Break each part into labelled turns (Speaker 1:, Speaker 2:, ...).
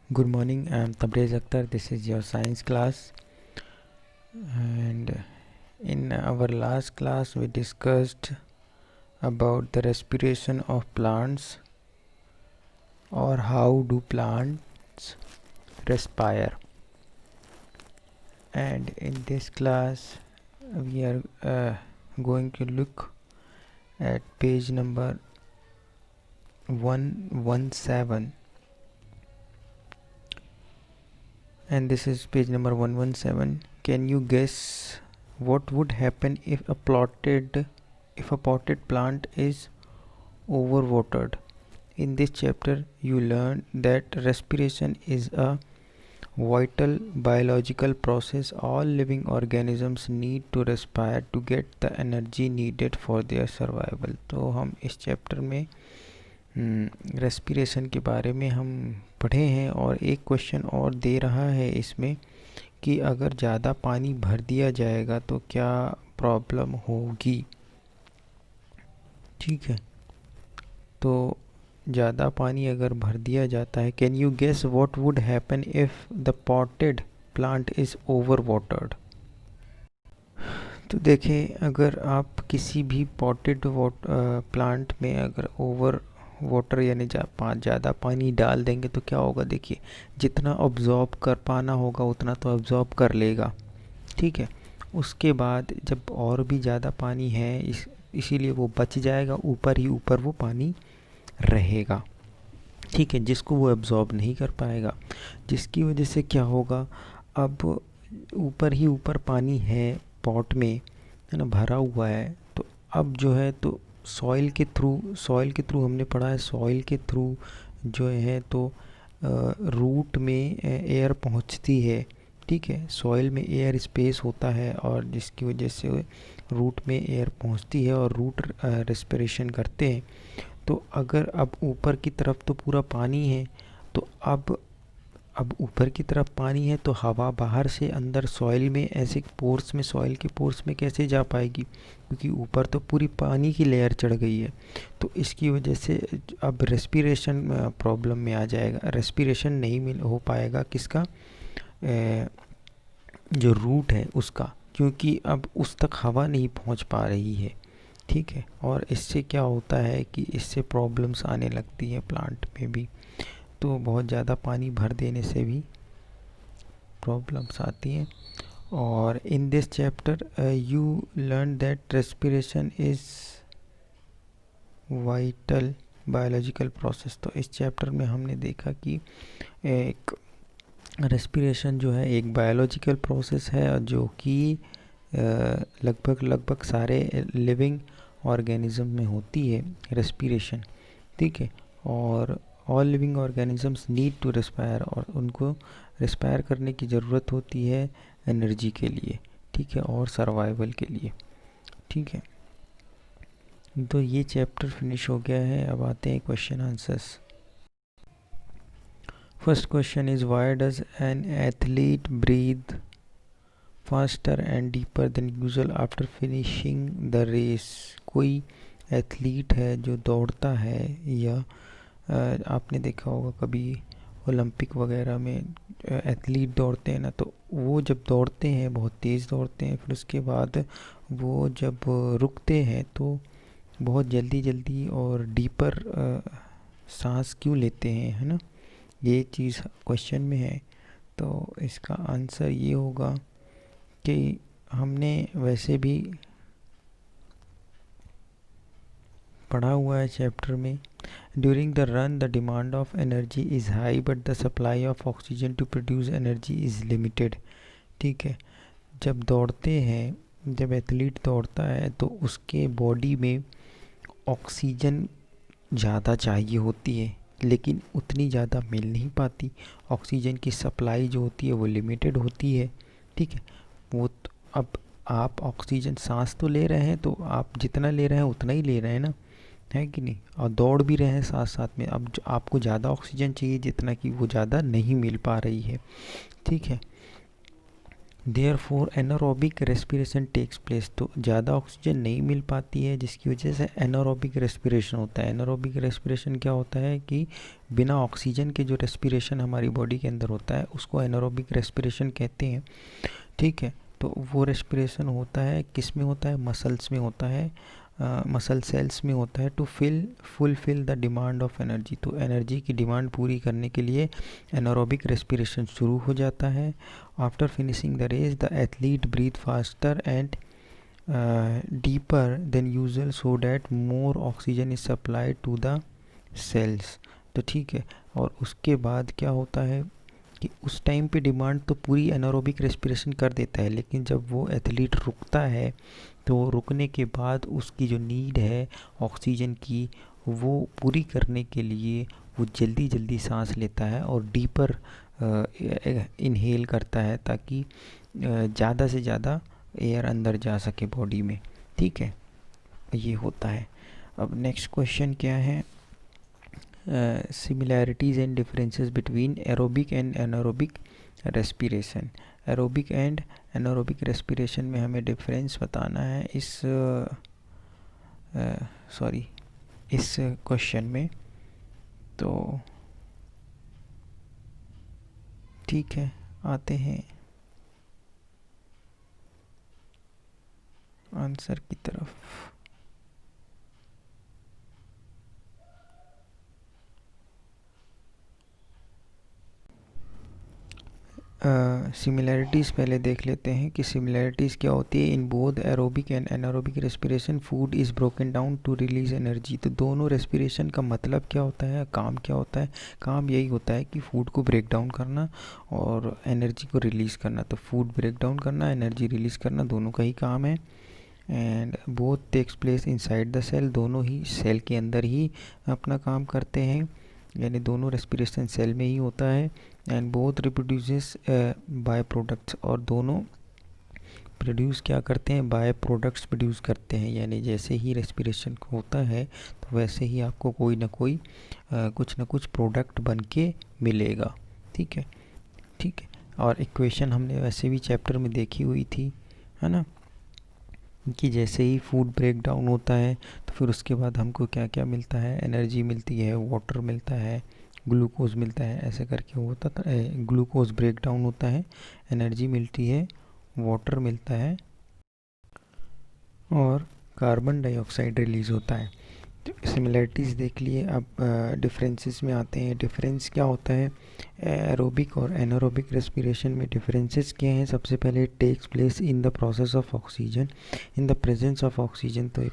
Speaker 1: Good morning, I'm Tabrez Akhtar. This is your science class. And in our last class, we discussed about the respiration of plants or how do plants respire. And in this class, we are going to look at page number 117. And this is page number 117. Can you guess what would happen if a potted plant is overwatered? In this chapter, you learn that respiration is a vital biological process. All living organisms need to respire to get the energy needed for their survival. तो हम इस chapter में respiration के बारे में हम पढ़े हैं और एक क्वेश्चन और दे रहा है इसमें कि अगर ज़्यादा पानी भर दिया जाएगा तो क्या प्रॉब्लम होगी। ठीक है, तो ज़्यादा पानी अगर भर दिया जाता है, can you guess what would happen if the potted plant is over watered. तो देखें, अगर आप किसी भी पॉटेड प्लांट में अगर ओवर वाटर यानी ज़्यादा पानी डाल देंगे तो क्या होगा। देखिए, जितना ऑब्जॉर्ब कर पाना होगा उतना तो ऑब्जॉर्ब कर लेगा, ठीक है। उसके बाद जब और भी ज़्यादा पानी है इसीलिए वो बच जाएगा, ऊपर ही ऊपर वो पानी रहेगा, ठीक है, जिसको वो एब्जॉर्ब नहीं कर पाएगा, जिसकी वजह से क्या होगा। अब ऊपर ही ऊपर पानी है पॉट में, है ना, भरा हुआ है। तो अब जो है तो सॉइल के थ्रू हमने पढ़ा है, सॉइल के थ्रू जो है तो रूट में एयर पहुंचती है, ठीक है। सॉइल में एयर स्पेस होता है और जिसकी वजह से रूट में एयर पहुंचती है और रूट रेस्पिरेशन करते हैं। तो अगर अब ऊपर की तरफ तो पूरा पानी है, तो अब ऊपर की तरफ पानी है तो हवा बाहर से अंदर सॉइल में ऐसे पोर्स में, सॉइल के पोर्स में कैसे जा पाएगी, क्योंकि ऊपर तो पूरी पानी की लेयर चढ़ गई है। तो इसकी वजह से अब रेस्पिरेशन प्रॉब्लम में आ जाएगा, रेस्पिरेशन नहीं मिल हो पाएगा किसका, जो रूट है उसका, क्योंकि अब उस तक हवा नहीं पहुंच पा रही है, ठीक है। और इससे क्या होता है कि इससे प्रॉब्लम्स आने लगती है प्लांट में भी। तो बहुत ज़्यादा पानी भर देने से भी प्रॉब्लम्स आती हैं। और in this chapter you learn that respiration is vital biological process. तो इस चैप्टर में हमने देखा कि एक रेस्पिरेशन जो है एक बायोलॉजिकल प्रोसेस है जो कि लगभग सारे लिविंग ऑर्गेनिज्म में होती है रेस्पिरेशन, ठीक है। और all living organisms need to respire, और उनको रेस्पायर करने की ज़रूरत होती है एनर्जी के लिए, ठीक है, और सर्वाइवल के लिए, ठीक है। तो ये चैप्टर फिनिश हो गया है। अब आते हैं question answers. First question is why does an athlete breathe faster and deeper than usual after finishing the race. कोई एथलीट है जो दौड़ता है, या आपने देखा होगा कभी ओलंपिक वगैरह में एथलीट दौड़ते हैं ना, तो वो जब दौड़ते हैं बहुत तेज़ दौड़ते हैं, फिर उसके बाद वो जब रुकते हैं तो बहुत जल्दी जल्दी और डीपर सांस क्यों लेते हैं, है ना, ये चीज़ क्वेश्चन में है। तो इसका आंसर ये होगा कि हमने वैसे भी पढ़ा हुआ है चैप्टर में, during the run the demand of energy is high but the supply of oxygen to produce energy is limited, ठीक है। जब दौड़ते हैं, जब एथलीट दौड़ता है तो उसके बॉडी में ऑक्सीजन ज़्यादा चाहिए होती है, लेकिन उतनी ज़्यादा मिल नहीं पाती। ऑक्सीजन की सप्लाई जो होती है वो लिमिटेड होती है, ठीक है। अब आप ऑक्सीजन सांस तो ले रहे हैं, तो आप जितना ले रहे हैं उतना ही ले रहे हैं ना, है कि नहीं, और दौड़ भी रहे हैं साथ साथ में। अब आपको ज़्यादा ऑक्सीजन चाहिए जितना कि वो ज़्यादा नहीं मिल पा रही है, ठीक है। Therefore anaerobic respiration takes place, तो ज़्यादा ऑक्सीजन नहीं मिल पाती है जिसकी वजह से एनारोबिक रेस्पिरेशन होता है। एनारोबिक रेस्पिरेशन क्या होता है कि बिना ऑक्सीजन के जो रेस्पिरेशन हमारी बॉडी के अंदर होता है उसको एनारोबिक रेस्पिरेशन कहते हैं। ठीक है, तो वो रेस्पिरेशन होता है किस में होता है, मसल्स में होता है, मसल सेल्स में होता है, to fulfil the demand of energy. तो एनर्जी की डिमांड पूरी करने के लिए एनारोबिक रेस्पिरेशन शुरू हो जाता है। After finishing the race the athlete breathe faster and deeper than usual so that more oxygen is supplied to the cells. तो ठीक है, और उसके बाद क्या होता है कि उस टाइम पे डिमांड तो पूरी एनारोबिक रेस्पिरेशन कर देता है, लेकिन जब वो एथलीट रुकता है तो रुकने के बाद उसकी जो नीड है ऑक्सीजन की वो पूरी करने के लिए वो जल्दी जल्दी सांस लेता है और डीपर इनहेल करता है ताकि ज़्यादा से ज़्यादा एयर अंदर जा सके बॉडी में। ठीक है, ये होता है। अब नेक्स्ट क्वेश्चन क्या है, similarities and differences between aerobic and anaerobic respiration. Aerobic and anaerobic respiration में हमें डिफरेंस बताना है इस क्वेश्चन में। तो ठीक है, आते हैं आंसर की तरफ। सिमिलैरिटीज़ पहले देख लेते हैं कि सिमिलैरिटीज़ क्या होती है। In both aerobic and anaerobic respiration food is broken down to release energy. तो दोनों रेस्पिरेशन का मतलब क्या होता है, काम क्या होता है, काम यही होता है कि फूड को ब्रेक डाउन करना और एनर्जी को रिलीज़ करना। तो फूड ब्रेक डाउन करना, एनर्जी रिलीज़ करना, दोनों का ही काम है। And both takes place inside the cell, दोनों ही सेल के अंदर ही अपना काम करते हैं, यानी दोनों रेस्पिरेशन सेल में ही होता है। And both reproduces by products, और दोनों प्रोड्यूस क्या करते हैं, बाय प्रोडक्ट्स प्रोड्यूस करते हैं, यानी जैसे ही रेस्पिरेशन होता है तो वैसे ही आपको कोई ना कोई कुछ ना कुछ प्रोडक्ट बन के मिलेगा। ठीक है, ठीक है। और इक्वेशन हमने वैसे भी चैप्टर में देखी हुई थी, है ना, कि जैसे ही फूड ब्रेक डाउन होता है तो फिर उसके बाद हमको क्या क्या मिलता है, एनर्जी मिलती है, वाटर मिलता है, ग्लूकोज मिलता है, ऐसे करके होता था। ग्लूकोज ब्रेक डाउन होता है, एनर्जी मिलती है, वाटर मिलता है और कार्बन डाइऑक्साइड रिलीज़ होता है। तो सिमिलैरिटीज़ देख लिए। अब डिफरेंसेस में आते हैं। डिफरेंस क्या होता है एरोबिक और एनारोबिक रेस्पिरेशन में? डिफरेंसेस क्या हैं? सबसे पहले takes place in the process of oxygen, in the presence of oxygen. तो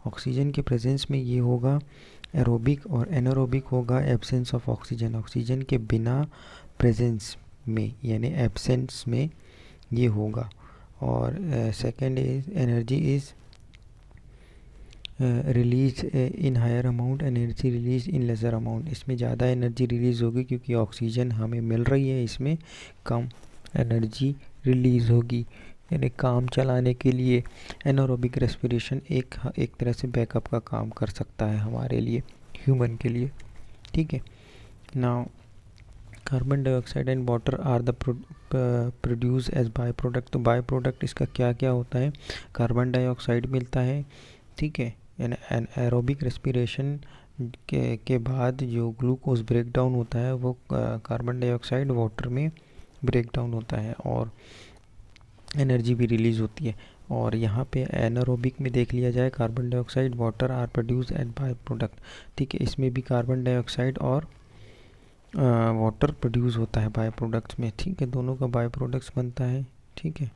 Speaker 1: ऑक्सीजन के प्रेजेंस में ये होगा एरोबिक, और एनारोबिक होगा एब्सेंस ऑफ ऑक्सीजन, ऑक्सीजन के बिना प्रेजेंस में यानी एब्सेंस में ये होगा। और second is energy is release in higher amount, energy release in lesser amount. इसमें ज़्यादा एनर्जी रिलीज़ होगी क्योंकि ऑक्सीजन हमें मिल रही है, इसमें कम एनर्जी रिलीज़ होगी, यानी काम चलाने के लिए एनारोबिक रेस्पिरेशन एक तरह से बैकअप का काम कर सकता है हमारे लिए, ह्यूमन के लिए। ठीक है। Now carbon dioxide and water are the produce as by product. तो बाय प्रोडक्ट इसका क्या क्या होता है? कार्बन डाइऑक्साइड मिलता है, ठीक है, यानी एरोबिक रेस्पिरेशन के बाद जो ग्लूकोज ब्रेक डाउन होता है वो कार्बन डाइऑक्साइड वाटर में ब्रेक डाउन होता है और एनर्जी भी रिलीज़ होती है। और यहाँ पे एनारोबिक में देख लिया जाए, carbon dioxide water are produce as by product. ठीक है, इसमें भी कार्बन डाइऑक्साइड और वाटर प्रोड्यूस होता है बाय प्रोडक्ट्स में। ठीक है, दोनों का बाय प्रोडक्ट्स बनता है। ठीक है,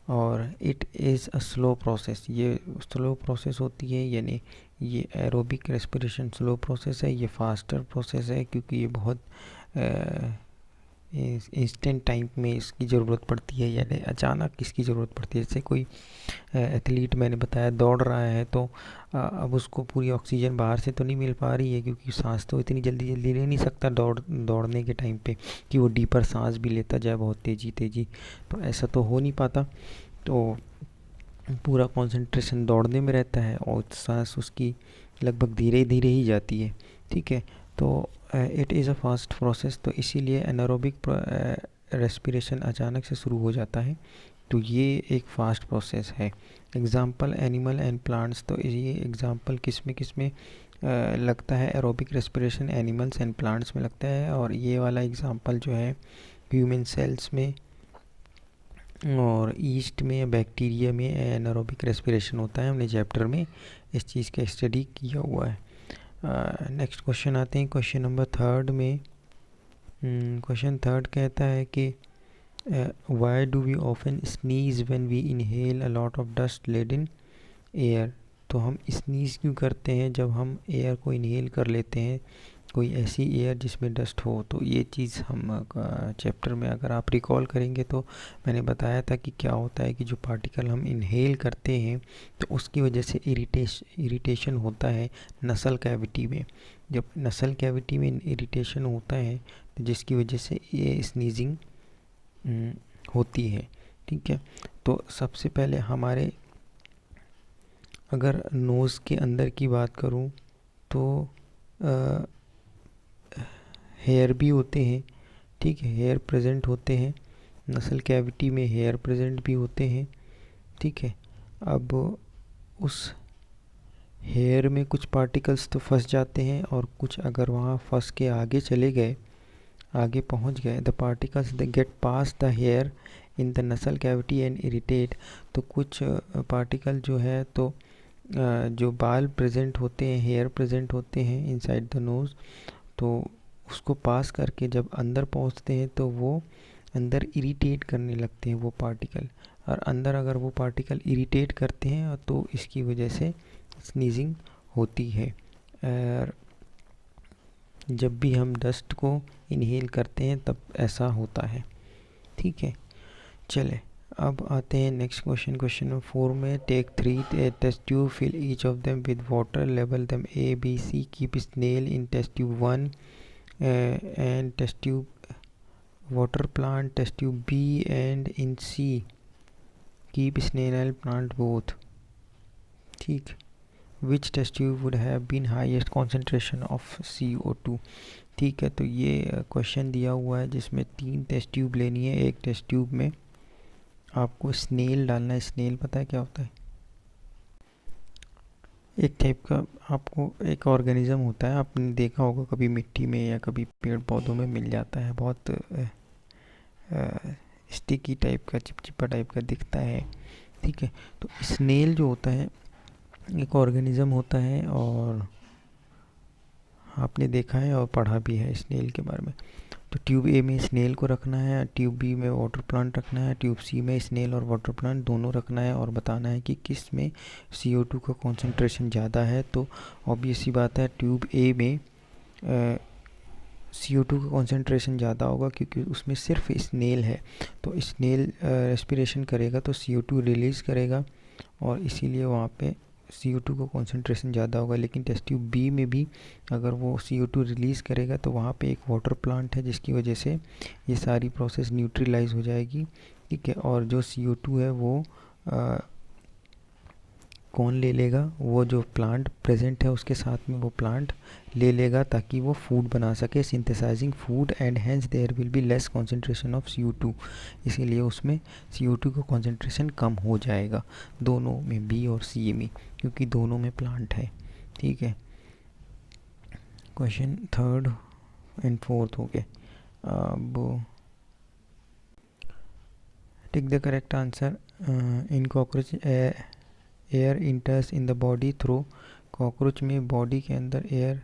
Speaker 1: और it is a slow process, ये स्लो प्रोसेस होती है, यानी ये एरोबिक रेस्पिरेशन स्लो प्रोसेस है, ये फास्टर प्रोसेस है क्योंकि ये बहुत इंस्टेंट टाइम में इसकी ज़रूरत पड़ती है, यानी अचानक इसकी ज़रूरत पड़ती है। जैसे कोई एथलीट मैंने बताया दौड़ रहा है तो अब उसको पूरी ऑक्सीजन बाहर से तो नहीं मिल पा रही है क्योंकि सांस तो इतनी जल्दी जल्दी ले नहीं सकता दौड़ने के टाइम पे कि वो डीपर सांस भी लेता जाए बहुत तेज़ी तेज़ी, तो ऐसा तो हो नहीं पाता। तो पूरा कंसंट्रेशन दौड़ने में रहता है और सांस उसकी लगभग धीरे धीरे ही जाती है। ठीक है, तो it is a fast process, तो इसीलिए रेस्पिरेशन अचानक से शुरू हो जाता है, तो ये एक फास्ट प्रोसेस है। एग्जाम्पल एनिमल एंड प्लांट्स, तो ये एग्जाम्पल किस में लगता है, aerobic respiration animals and plants में लगता है, और ये वाला एग्जाम्पल जो है ह्यूमन सेल्स में और ईस्ट में, बैक्टीरिया में एनारोबिक रेस्पिरेशन होता है। हमने चैप्टर में इस चीज़ का स्टडी किया हुआ है। नेक्स्ट क्वेश्चन आते हैं क्वेश्चन नंबर थर्ड में। क्वेश्चन थर्ड कहता है कि why do we often sneeze when we inhale a lot of dust laden air. तो हम स्नीज़ क्यों करते हैं जब हम एयर को इनहेल कर लेते हैं, कोई ऐसी एयर जिसमें डस्ट हो। तो ये चीज़ हम चैप्टर में अगर आप रिकॉल करेंगे तो मैंने बताया था कि क्या होता है कि जो पार्टिकल हम इनहेल करते हैं तो उसकी वजह से इरिटेशन होता है नसल कैविटी में। जब नसल कैविटी में इरिटेशन होता है तो जिसकी वजह से ये स्नीजिंग होती है। ठीक है, तो सबसे पहले हमारे अगर नोज़ के अंदर की बात करूं तो हेयर भी होते हैं। ठीक है, हेयर प्रेजेंट होते हैं, नसल कैविटी में हेयर प्रेजेंट भी होते हैं। ठीक है, अब उस हेयर में कुछ पार्टिकल्स तो फंस जाते हैं और कुछ अगर वहाँ फंस के आगे चले गए, आगे पहुँच गए, the particles the get pass the hair in the nasal cavity and irritate. तो कुछ पार्टिकल जो है तो जो बाल प्रेजेंट होते हैं, हेयर प्रेजेंट होते हैं इनसाइड द नोज़, तो उसको पास करके जब अंदर पहुंचते हैं तो वो अंदर इरिटेट करने लगते हैं वो पार्टिकल। और अंदर अगर वो पार्टिकल इरिटेट करते हैं तो इसकी वजह से स्नीजिंग होती है। और जब भी हम डस्ट को इनहेल करते हैं तब ऐसा होता है। ठीक है, चले अब आते हैं नेक्स्ट क्वेश्चन। क्वेश्चन नंबर 4 में take 3 test tube, fill each of them with water, label them A B C, keep snail in test tube 1 and test tube water plant, test tube B, and in C keep snail plant both. ठीक, which test tube would have been highest concentration of CO2। ठीक है, तो ये question दिया हुआ है जिसमें 3 test tube लेनी है। एक टेस्ट ट्यूब में आपको स्नेल डालना है। स्नेल पता है क्या होता है? एक टाइप का आपको एक ऑर्गेनिज्म होता है, आपने देखा होगा कभी मिट्टी में या कभी पेड़ पौधों में मिल जाता है, बहुत स्टिकी टाइप का, चिपचिपा टाइप का दिखता है। ठीक है, तो स्नेल जो होता है एक ऑर्गेनिज्म होता है, और आपने देखा है और पढ़ा भी है स्नेल के बारे में। तो ट्यूब ए में स्नेल को रखना है, ट्यूब बी में वाटर प्लांट रखना है, ट्यूब सी में स्नेल और वाटर प्लांट दोनों रखना है, और बताना है कि किस में CO2 का कॉन्सेंट्रेशन ज़्यादा है। तो ऑब्वियस सी बात है ट्यूब ए में CO2 का कॉन्सेंट्रेशन ज़्यादा होगा क्योंकि उसमें सिर्फ स्नेल है। तो स्नेल रेस्पिरेशन करेगा तो CO2 रिलीज़ करेगा, और इसीलिए वहाँ पे CO2 का कॉन्सेंट्रेशन ज़्यादा होगा। लेकिन टेस्ट ट्यूब बी में भी अगर वो CO2 रिलीज़ करेगा तो वहाँ पे एक वाटर प्लांट है जिसकी वजह से ये सारी प्रोसेस न्यूट्रलाइज हो जाएगी। ठीक है, और जो CO2 है वो कौन ले लेगा? वो जो प्लांट प्रेजेंट है उसके साथ में वो प्लांट ले लेगा ताकि वो फूड बना सके, synthesising food, and hence there will be less concentration of CO2। इसीलिए उसमें CO2 का कॉन्सेंट्रेशन कम हो जाएगा दोनों में, बी और सी में, क्योंकि दोनों में प्लांट है। ठीक है, क्वेश्चन थर्ड एंड फोर्थ हो गए। अब tick the correct answer. In cockroach air इंटर्स in the body through. Cockroach में बॉडी के अंदर एयर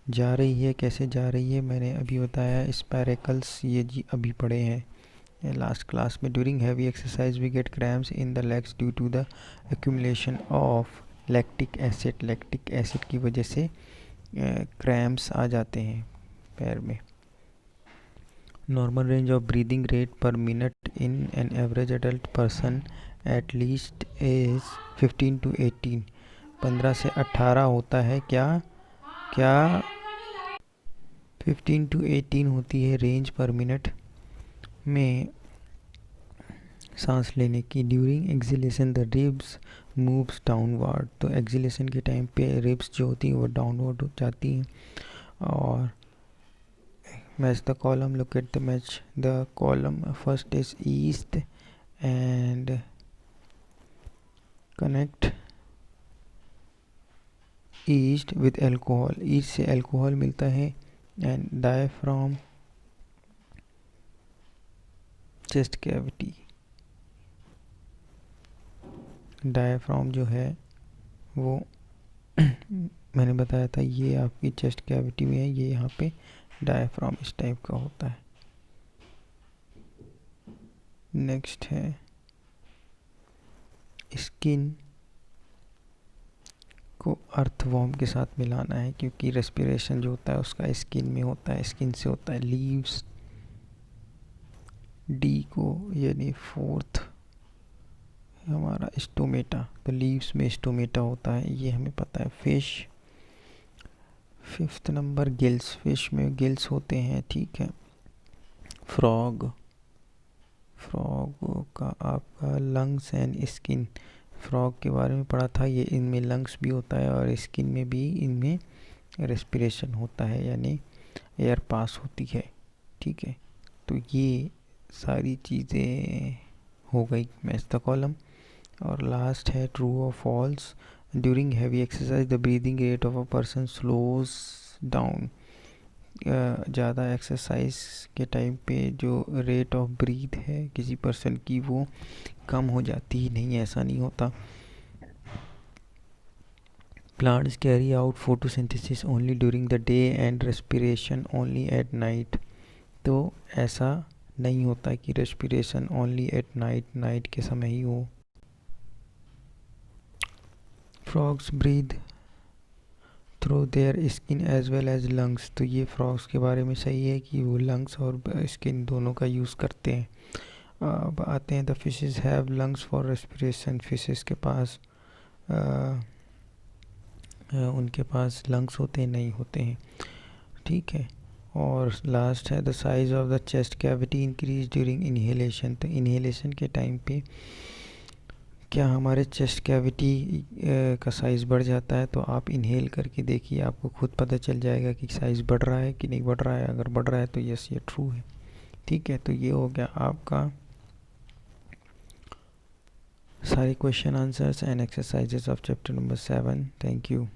Speaker 1: जा रही है, कैसे जा रही है मैंने अभी बताया, स्पायरेकल्स, ये जी अभी पढ़े हैं लास्ट क्लास में। During heavy exercise we get cramps in the legs due to the accumulation of lactic acid. Lactic acid की वजह से क्रैम्प्स आ जाते हैं पैर में। Normal range of breathing rate per minute in an average adult person at least is 15 to 18। 15 से 18 होता है। क्या 15 to 18 होती है रेंज पर मिनट में सांस लेने की। During acceleration the ribs moves downward. तो एक्सिलेशन के टाइम पे रिब्स जो होती हैं वो डाउनवर्ड हो जाती हैं, और match the column. Look at the match the column. First is yeast and connect yeast with alcohol. yeast से alcohol मिलता है and diaphragm chest cavity. Diaphragm जो है वो मैंने बताया था ये आपकी चेस्ट कैविटी में है, ये यहाँ पे डायफ्राम इस टाइप का होता है. नेक्स्ट है स्किन को अर्थवॉर्म के साथ मिलाना है क्योंकि रेस्पिरेशन जो होता है उसका स्किन में होता है, स्किन से होता है. लीव्स डी को यानी फोर्थ हमारा स्टोमेटा, तो लीव्स में स्टोमेटा होता है, ये हमें पता है. Fish fifth number gills, fish में गिल्स होते हैं. ठीक है. फ्रॉग का आपका लंग्स एंड स्किन. फ्रॉग के बारे में पढ़ा था, ये इनमें लंग्स भी होता है और स्किन में भी इनमें रेस्पिरेशन होता है यानी एयर पास होती है. ठीक है. तो ये सारी चीज़ें हो गई मैच द कॉलम. और लास्ट है ट्रू और false. During heavy exercise the breathing rate of a person slows down. ज़्यादा एक्सरसाइज के टाइम पे जो रेट ऑफ ब्रीथ है किसी पर्सन की वो कम हो जाती ही नहीं, ऐसा नहीं होता. Plants carry out photosynthesis only during the day and respiration only at night. तो ऐसा नहीं होता कि रेस्पिरेशन ओनली एट नाइट के समय ही हो. Frogs breathe through their skin as well as lungs. तो ये फ्रॉग्स के बारे में सही है कि वो लंग्स और स्किन दोनों का यूज़ करते हैं. अब आते हैं the fishes have lungs for respiration. Fishes के पास उनके पास लंग्स होते हैं नहीं होते हैं. ठीक है. और लास्ट है the size of the chest cavity increase during inhalation. तो इनहेलेशन के टाइम पे क्या हमारे चेस्ट कैविटी का साइज़ बढ़ जाता है. तो आप इनहेल करके देखिए, आपको खुद पता चल जाएगा कि साइज़ बढ़ रहा है कि नहीं बढ़ रहा है. अगर बढ़ रहा है तो यस ये ट्रू है. ठीक है. तो ये हो गया आपका सारे question answers and exercises of chapter number 7. Thank you.